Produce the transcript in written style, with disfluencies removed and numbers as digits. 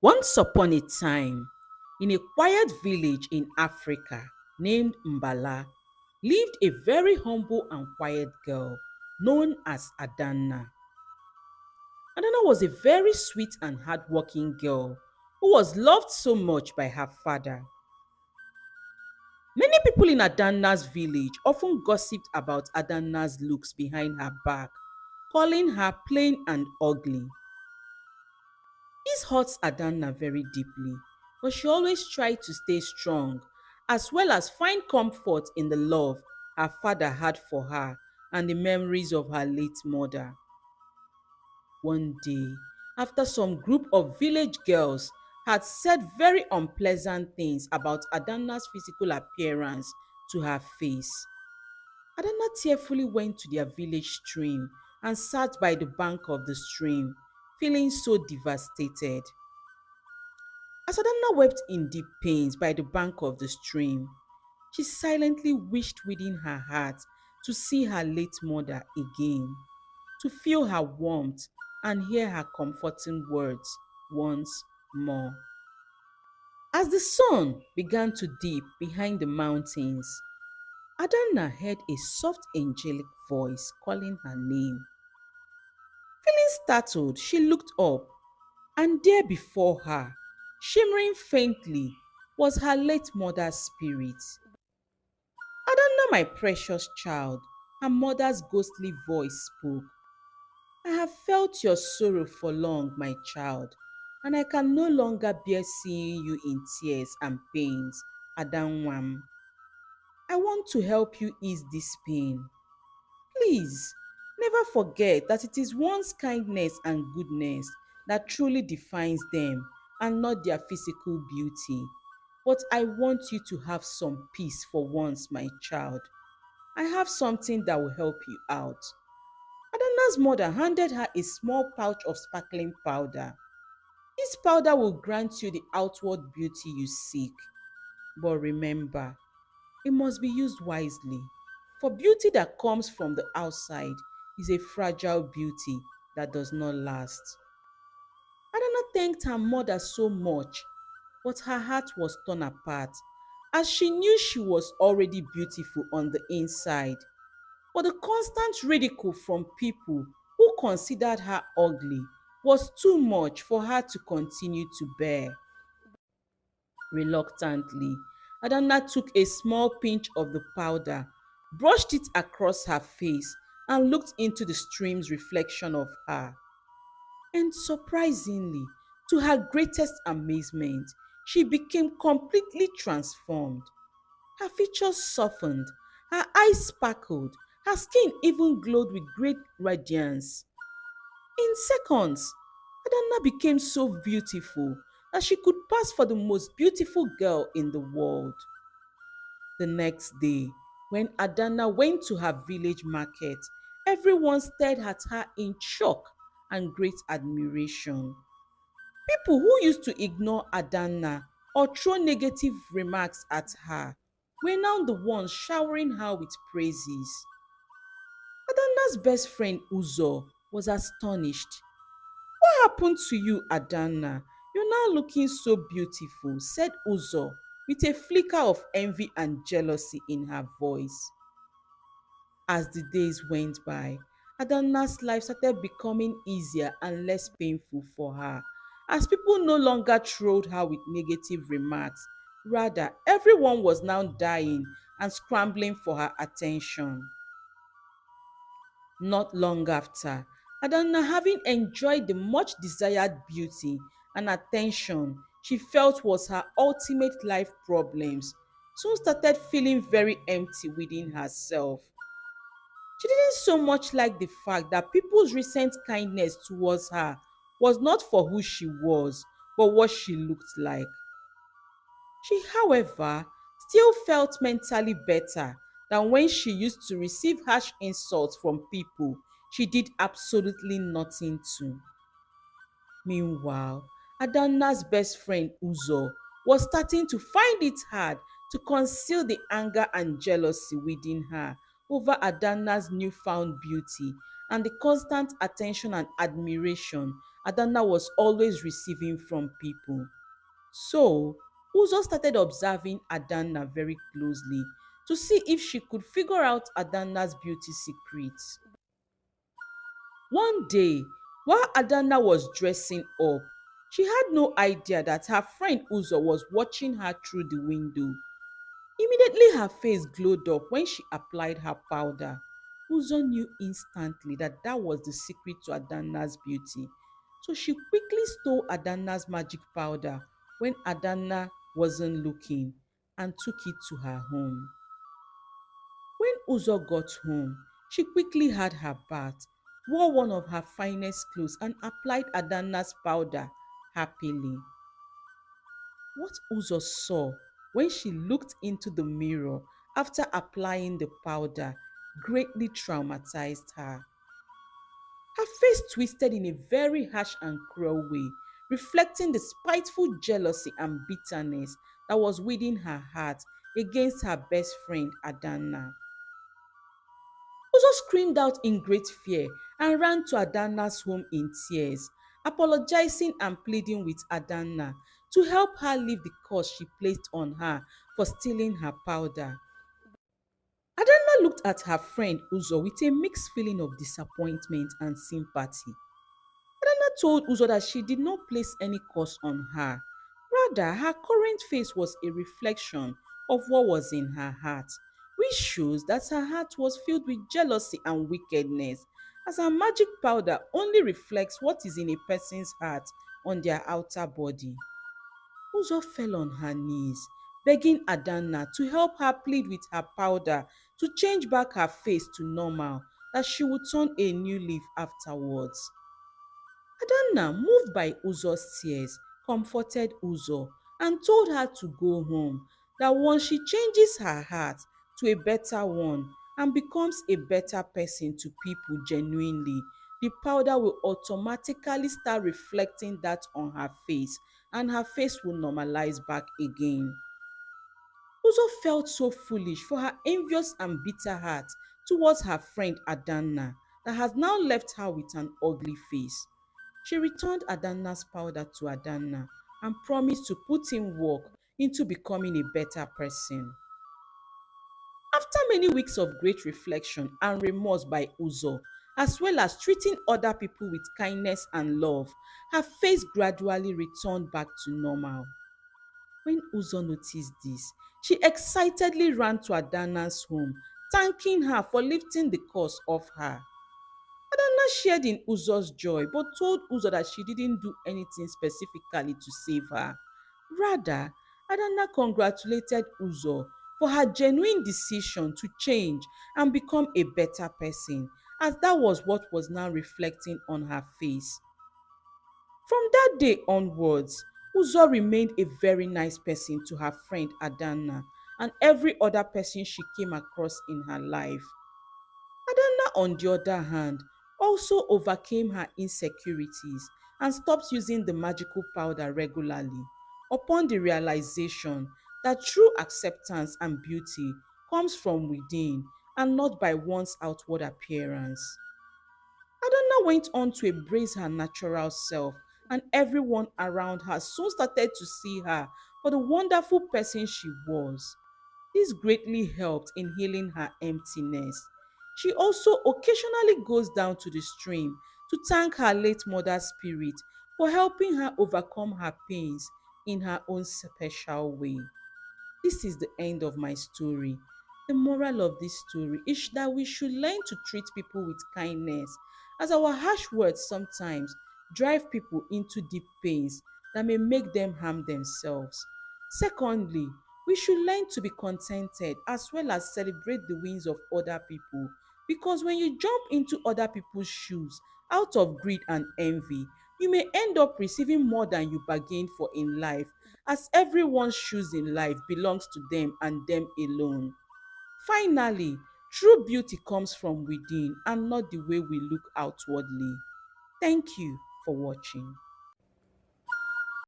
Once upon a time, in a quiet village in Africa named Mbala, lived a very humble and quiet girl known as Adanna. Adanna was a very sweet and hardworking girl who was loved so much by her father. Many people in Adanna's village often gossiped about Adanna's looks behind her back, calling her plain and ugly. This hurts Adanna very deeply, but she always tried to stay strong, as well as find comfort in the love her father had for her and the memories of her late mother. One day, after some group of village girls had said very unpleasant things about Adanna's physical appearance to her face, Adanna tearfully went to their village stream and sat by the bank of the stream, feeling so devastated. As Adanna wept in deep pains by the bank of the stream, she silently wished within her heart to see her late mother again, to feel her warmth and hear her comforting words once more. As the sun began to dip behind the mountains, Adanna heard a soft angelic voice calling her name. Feeling startled, she looked up, and there before her, shimmering faintly, was her late mother's spirit. Adanna, my precious child, her mother's ghostly voice spoke. I have felt your sorrow for long, my child, and I can no longer bear seeing you in tears and pains, Adanwam. I want to help you ease this pain. Please, never forget that it is one's kindness and goodness that truly defines them and not their physical beauty. But I want you to have some peace for once, my child. I have something that will help you out. Adanna's mother handed her a small pouch of sparkling powder. This powder will grant you the outward beauty you seek. But remember, it must be used wisely. For beauty that comes from the outside is a fragile beauty that does not last. Adanna thanked her mother so much, but her heart was torn apart as she knew she was already beautiful on the inside. But the constant ridicule from people who considered her ugly was too much for her to continue to bear. Reluctantly, Adanna took a small pinch of the powder, brushed it across her face, and looked into the stream's reflection of her. And surprisingly, to her greatest amazement, she became completely transformed. Her features softened, her eyes sparkled, her skin even glowed with great radiance. In seconds, Adanna became so beautiful that she could pass for the most beautiful girl in the world. The next day, when Adanna went to her village market, everyone stared at her in shock and great admiration. People who used to ignore Adanna or throw negative remarks at her were now the ones showering her with praises. Adanna's best friend Uzo was astonished. What happened to you, Adanna? You're now looking so beautiful, said Uzo with a flicker of envy and jealousy in her voice. As the days went by, Adanna's life started becoming easier and less painful for her, as people no longer trolled her with negative remarks. Rather, everyone was now dying and scrambling for her attention. Not long after, Adanna, having enjoyed the much desired beauty and attention she felt was her ultimate life problems, soon started feeling very empty within herself. She didn't so much like the fact that people's recent kindness towards her was not for who she was, but what she looked like. She, however, still felt mentally better than when she used to receive harsh insults from people she did absolutely nothing to. Meanwhile, Adanna's best friend Uzo was starting to find it hard to conceal the anger and jealousy within her over Adanna's newfound beauty and the constant attention and admiration Adana was always receiving from people. So, Uzo started observing Adana very closely to see if she could figure out Adana's beauty secrets. One day, while Adana was dressing up, she had no idea that her friend Uzo was watching her through the window. Immediately her face glowed up when she applied her powder. Uzo knew instantly that that was the secret to Adana's beauty. So she quickly stole Adana's magic powder when Adana wasn't looking and took it to her home. When Uzo got home, she quickly had her bath, wore one of her finest clothes and applied Adana's powder happily. What Uzo saw when she looked into the mirror after applying the powder greatly traumatized her. Her face twisted in a very harsh and cruel way, reflecting the spiteful jealousy and bitterness that was within her heart against her best friend Adana. Uzo screamed out in great fear and ran to Adana's home in tears, apologizing and pleading with Adana to help her leave the curse she placed on her for stealing her powder. Adana looked at her friend Uzo with a mixed feeling of disappointment and sympathy. Adana told Uzo that she did not place any curse on her. Rather, her current face was a reflection of what was in her heart, which shows that her heart was filled with jealousy and wickedness, as her magic powder only reflects what is in a person's heart on their outer body. Uzo fell on her knees, begging Adana to help her plead with her powder to change back her face to normal, that she would turn a new leaf afterwards. Adana, moved by Uzo's tears, comforted Uzo and told her to go home, that once she changes her heart to a better one and becomes a better person to people genuinely, the powder will automatically start reflecting that on her face and her face will normalize back again. Uzo felt so foolish for her envious and bitter heart towards her friend Adana that has now left her with an ugly face. She returned Adana's powder to Adana and promised to put in work into becoming a better person. After many weeks of great reflection and remorse by Uzo, as well as treating other people with kindness and love, her face gradually returned back to normal. When Uzo noticed this, she excitedly ran to Adana's home, thanking her for lifting the curse off her. Adana shared in Uzo's joy but told Uzo that she didn't do anything specifically to save her. Rather, Adana congratulated Uzo for her genuine decision to change and become a better person, as that was what was now reflecting on her face. From that day onwards, Uzo remained a very nice person to her friend Adana and every other person she came across in her life. Adana, on the other hand, also overcame her insecurities and stopped using the magical powder regularly upon the realization that true acceptance and beauty comes from within and not by one's outward appearance. Adana went on to embrace her natural self, and everyone around her soon started to see her for the wonderful person she was. This greatly helped in healing her emptiness. She also occasionally goes down to the stream to thank her late mother's spirit for helping her overcome her pains in her own special way. This is the end of my story. The moral of this story is that we should learn to treat people with kindness, as our harsh words sometimes drive people into deep pains that may make them harm themselves. Secondly, we should learn to be contented as well as celebrate the wins of other people, because when you jump into other people's shoes out of greed and envy, you may end up receiving more than you bargained for in life, as everyone's shoes in life belongs to them and them alone. Finally, true beauty comes from within and not the way we look outwardly. Thank you for watching.